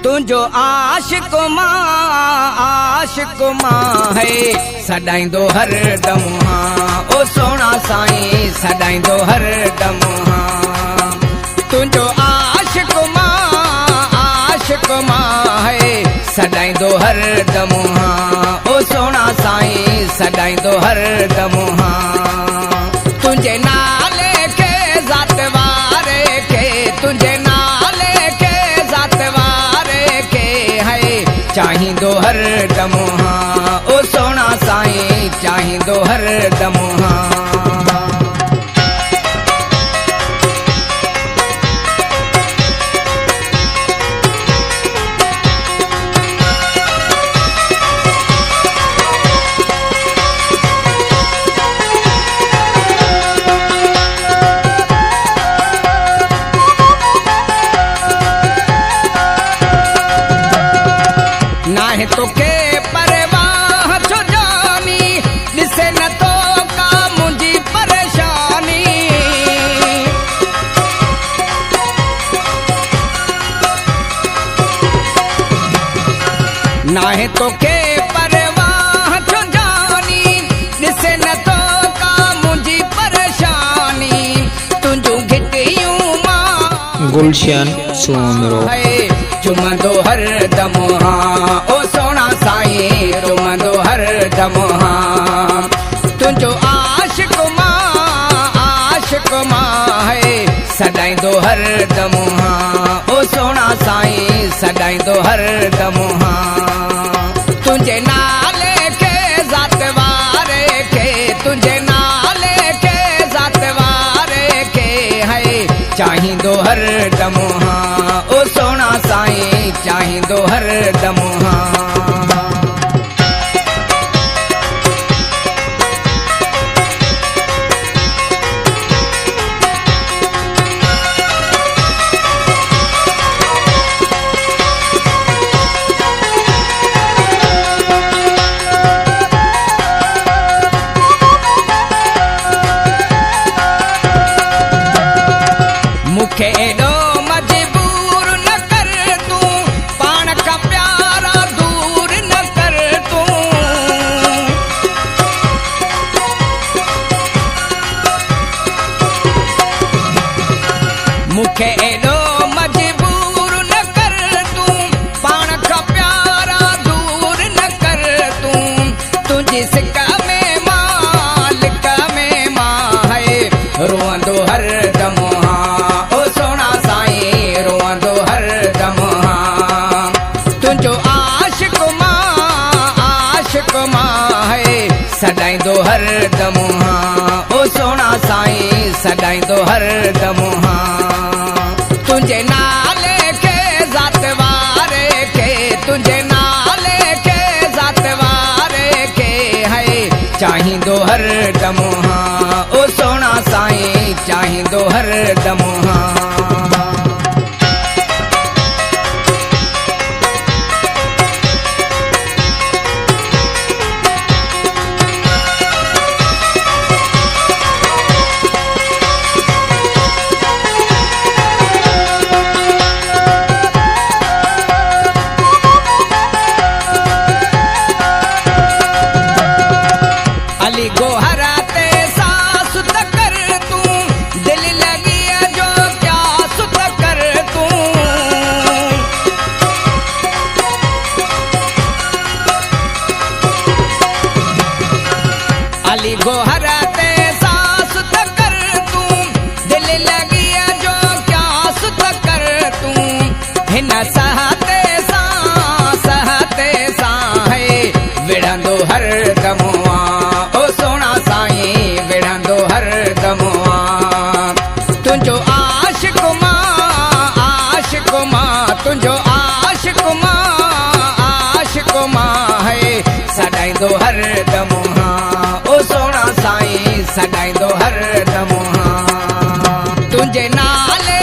तुझो आशिक मां है सदाईंदो हर दम हाँ। ओ सोना साईं सदाईंदो हर दम हाँ। तुझो आशिक मां है सदाईंदो हर दम हाँ। ओ सोना साईं सदाईंदो हर दम हाँ। तुझे नाले के ज़ात वारे के तुझे नाले के ज़ात वारे के है चाहींदो हर दम हाँ। ओ सोना साईं चाहींदो हर दम हाँ। नाहे तो के परवाह छो जानी दिसे न तो का मुझी परेशानी। नाहे तो के परवाह छो जानी दिसे न तो का मुझी परेशानी। तुझू घिटियूं मां गुलशन सुमरो चुमंदो हर दम हाँ। ओ सोना साईं चुमंदो हर दम हाँ। तुझो आशिक मां है सदाईंदो हर दम हाँ। ओ सोना साईं सदाईंदो हर दम हाँ। तुझे नाले के ज़ात वारे के तुझे नाले के ज़ात वारे के है चाहींदो हर दम हाँ। ओ सोना साईं चाहींदो हर दम हाँ। मुखे एडो मजबूर न कर तू पान का प्यारा दूर न कर तू। मुखे एडो मजबूर न कर तू पान का प्यारा दूर न कर तू। तुझी सिका में मालिक में मां है रोंदो हर दम हाँ। ओ सोना साईं रोंदो हर दम हाँ। तुझो आशिक मां है सदाईंदो हर दम हाँ। ओ सोना साईं सदाईंदो हर दम हाँ। तुझे नाले के ज़ात वारे के तुझे नाले के ज़ात वारे के है चाहींदो हर दम हाँ। ओ सोना साईं चाहींदो हर दम हाँ। अली गोहरा ते सास तक कर तू दिल लगी जो क्या सुत कर तू। अली गोहरा ते सास तक कर तू दिल लगी जो क्या सुत कर तू। हिन सहते सा है विढ़ंदो हर दम हाँ। ओ सोना साईं विढ़ंदो हर दम हाँ। तुझो आशिक मां तुझो आशिक मां है सदाईंदो हर दम हाँ। ओ सोना साईं सदाईंदो हर दम हाँ। तुझे नाले